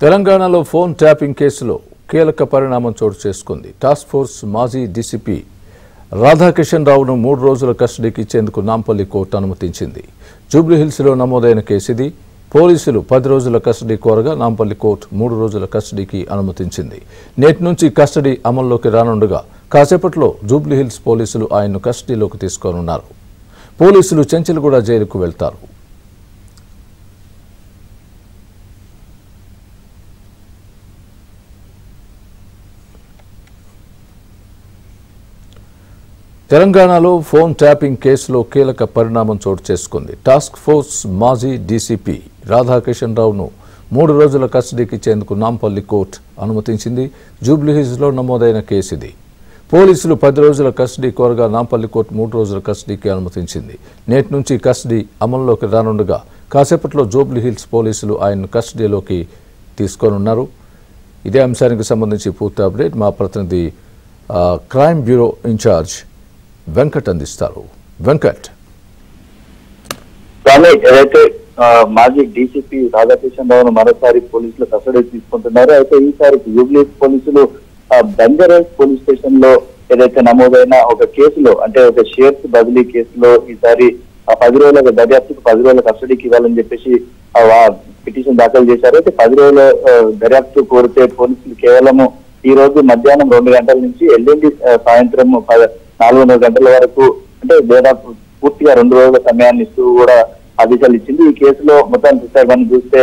తెలంగాణలో phone tapping కేసులో కీలక పరిణామం చోటు చేసుకుంది. టాస్క్ ఫోర్స్ మాజీ డీసీపీ రాధాకిషన్ రావును 3 రోజుల కస్టడీకి ఇచ్చేందుకు నాంపల్లి కోర్టు అనుమతించింది. జూబ్లీహిల్స్లో నమోదైన కేసు ఇది. పోలీసులు 10 రోజుల కస్టడీ కోరగా నాంపల్లి కోర్టు 3 రోజుల కస్టడీకి అనుమతించింది. నేటి నుంచి కస్టడీ అమల్లోకి రానుండగా కాసేపట్లో జూబ్లీహిల్స్ పోలీసులు ఆయన్ను కస్టడీలోకి తీసుకోనున్నారు. పోలీసులు చెంచల్గూడ జైలుకు వెళ్తారు. తెలంగాణలో ఫోన్ ట్యాపింగ్ కేసులో కీలక పరిణామం చోటు చేసుకుంది. టాస్క్ ఫోర్స్ మాజీ డీసీపీ రాధాకిషన్ రావును 3 రోజుల కస్టడీకి ఇచ్చేందుకు నాంపల్లి కోర్టు అనుమతించింది. జూబ్లీహిల్స్లో నమోదైన కేసు ఇది. పోలీసులు 10 రోజుల కస్టడీ కోరగా నాంపల్లి కోర్టు 3 రోజుల కస్టడీకి అనుమతించింది. నేటి నుంచి కస్టడీ అమల్లోకి రానుండగా కాసేపట్లో జూబ్లీహిల్స్ పోలీసులు ఆయన్ను కస్టడీలోకి తీసుకోనున్నారు. ఇదే అంశానికి సంబంధించి పూర్తి అప్డేట్ మా ప్రతినిధి క్రైమ్ బ్యూరో ఇన్ఛార్జ్ వెంకట్ అందిస్తారు. వెంకట్, ఏదైతే మాజీ డీసీపీ రాధాకిషన్ రావును మరోసారి పోలీసులు కస్టడీ తీసుకుంటున్నారు. అయితే ఈసారి జూబ్లీహిల్స్ పోలీసులు బంజారాస్ పోలీస్ స్టేషన్ లో ఏదైతే నమోదైన ఒక కేసులో, అంటే ఒక షేర్స్ బదిలీ కేసులో ఈసారి 10 రోజుల దర్యాప్తుకు 10 రోజుల కస్టడీకి ఇవ్వాలని చెప్పేసి పిటిషన్ దాఖలు చేశారు. అయితే 10 రోజుల దర్యాప్తు కోరితే పోలీసులు కేవలము ఈ రోజు మధ్యాహ్నం 2 గంటల నుంచి ఎల్లుండి సాయంత్రం 4:30 గంటల వరకు, అంటే దాదాపు పూర్తిగా 2 రోజుల సమయాన్ని ఇస్తూ కూడా ఆదేశాలు ఇచ్చింది. ఈ కేసులో మొత్తం చూస్తే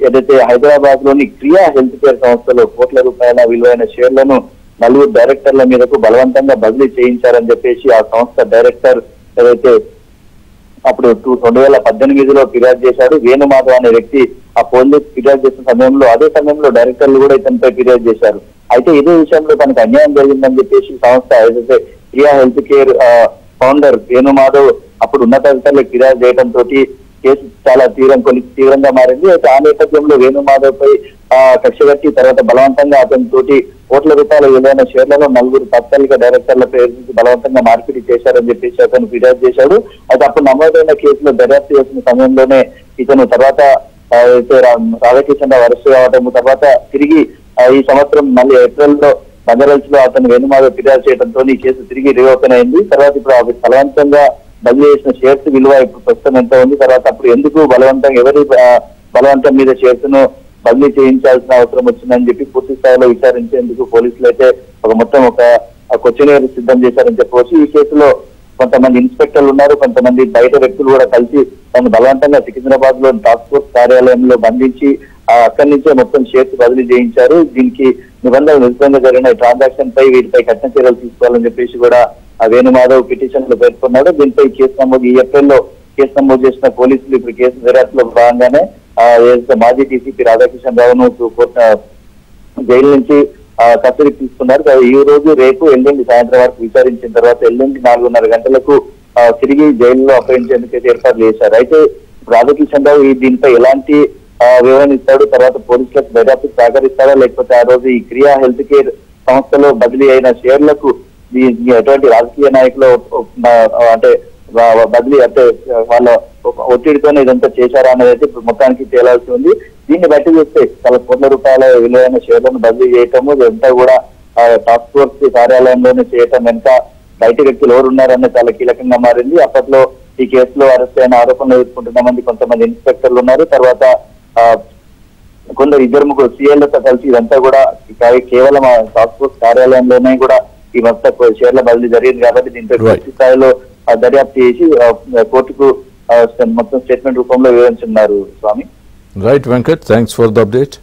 ఏదైతే హైదరాబాద్ లోని క్రియా హెల్త్ కేర్ సంస్థలో కోట్ల రూపాయల విలువైన షేర్లను 4 డైరెక్టర్ల మీదకు బలవంతంగా బదిలీ చేయించారని చెప్పేసి ఆ సంస్థ డైరెక్టర్ ఏదైతే అప్పుడు 2018లో ఫిర్యాదు చేశాడు. వేణుమాధవ్ అనే వ్యక్తి ఆ పోలీసు ఫిర్యాదు చేసిన సమయంలో, అదే సమయంలో డైరెక్టర్లు కూడా ఇతనిపై ఫిర్యాదు చేశారు. అయితే ఇదే విషయంలో తనకు అన్యాయం జరిగిందని చెప్పేసి సంస్థ ఏదైతే క్రియా హెల్త్ కేర్ ఫౌండర్ వేణుమాధవ్ అప్పుడు ఉన్నతాధికారులకు ఫిర్యాదు చేయడంతో కేసు చాలా తీవ్రంగా మారింది. అయితే ఆ నేపథ్యంలో వేణుమాధవ్ పై కక్ష కట్టి తర్వాత బలవంతంగా అతని తోటి కోట్ల రూపాయల విలువైన షేర్లలో 4 తాత్కాలిక డైరెక్టర్ల పేరు నుంచి బలవంతంగా మార్పిడి చేశారని చెప్పేసి అతను ఫిర్యాదు చేశాడు. అయితే అప్పుడు నమోదైన కేసులో దర్యాప్తు చేసిన సమయంలోనే ఇతను తర్వాత రాధాకిషన్ రావు అరెస్ట్ కావడం, తర్వాత తిరిగి ఈ సంవత్సరం మళ్ళీ ఏప్రిల్లో బంజారాస్ లో అతను వేణుమాధవ్ ఫిర్యాదు చేయడంతో ఈ కేసు తిరిగి రీఓపెన్ అయింది. తర్వాత ఇప్పుడు బలవంతంగా బదిలీ చేసిన షేర్స్ విలువ ఇప్పుడు ప్రస్తుతం ఎంత ఉంది, తర్వాత అప్పుడు ఎందుకు ఎవరి బలవంతం మీద షేర్స్ ను బదిలీ చేయించాల్సిన అవసరం వచ్చిందని చెప్పి పూర్తి స్థాయిలో విచారించేందుకు పోలీసులు అయితే ఒక క్వశ్చనర్ సిద్ధం చేశారని చెప్పవచ్చు. ఈ కేసులో కొంతమంది ఇన్స్పెక్టర్లు ఉన్నారు, కొంతమంది బయట వ్యక్తులు కూడా కలిసి తను బలవంతంగా సికింద్రాబాద్ లో టాస్క్ ఫోర్స్ కార్యాలయంలో బంధించి అక్కడి నుంచే మొత్తం షేర్స్ బదిలీ చేయించారు. దీనికి నిబంధనలు విరుద్ధంగా జరిగిన ట్రాన్సాక్షన్ పై వీటిపై కఠిన చర్యలు తీసుకోవాలని చెప్పేసి కూడా వేణుమాధవ్ పిటిషన్ లో పేర్కొన్నాడు. దీనిపై ఈ ఏప్రిల్లో కేసు నమోదు చేసిన పోలీసులు ఇప్పుడు కేసు దర్యాప్తులో భాగంగానే మాజీ డీసీపీ రాధాకిషన్ రావును జైలు నుంచి కస్టడీకి తీసుకున్నారు. ఈ రోజు రేపు ఎల్లుండి సాయంత్రం వరకు విచారించిన తర్వాత ఎల్లుండి 4:30 గంటలకు తిరిగి జైలులో అప్పగించేందుకు ఏర్పాట్లు చేశారు. అయితే రాధాకిషన్ రావు దీనిపై ఎలాంటి వివరణిస్తాడు, తర్వాత పోలీసులకు దర్యాప్తు సహకరిస్తాడా, లేకపోతే ఆ రోజు ఈ క్రియా హెల్త్ కేర్ సంస్థలో బదిలీ అయిన షేర్లకు ఎటువంటి రాజకీయ నాయకులు అంటే బదిలీ అంటే వాళ్ళ ఒత్తిడితోనే ఇదంతా చేశారా అనేది అయితే మొత్తానికి తేలాల్సి ఉంది. దీన్ని బట్టి చూస్తే చాలా కోట్ల రూపాయల విలువైన షేర్లను బదిలీ చేయటము ఇదంతా కూడా టాస్క్ ఫోర్స్ కార్యాలయంలోనే చేయటం వెనుక బయట వ్యక్తులు ఎవరు ఉన్నారనేది చాలా కీలకంగా మారింది. అప్పట్లో ఈ కేసులో అరెస్ట్ అయిన ఆరోపణలు ఎదుర్కొంటున్న కొంతమంది ఇన్స్పెక్టర్లు ఉన్నారు. తర్వాత కొందరు 2-3 సీఎల్తో కలిసి ఇదంతా కూడా కేవలం టాస్క్ ఫోర్స్ కార్యాలయంలోనే కూడా ఈ మొత్తం షేర్ల బదిలీ జరిగింది. కాబట్టి దీంతో పూర్తి స్థాయిలో దర్యాప్తు చేసి కోర్టుకు మొత్తం స్టేట్మెంట్ రూపంలో వివరించున్నారు. Swami, right Venkat, thanks for the update.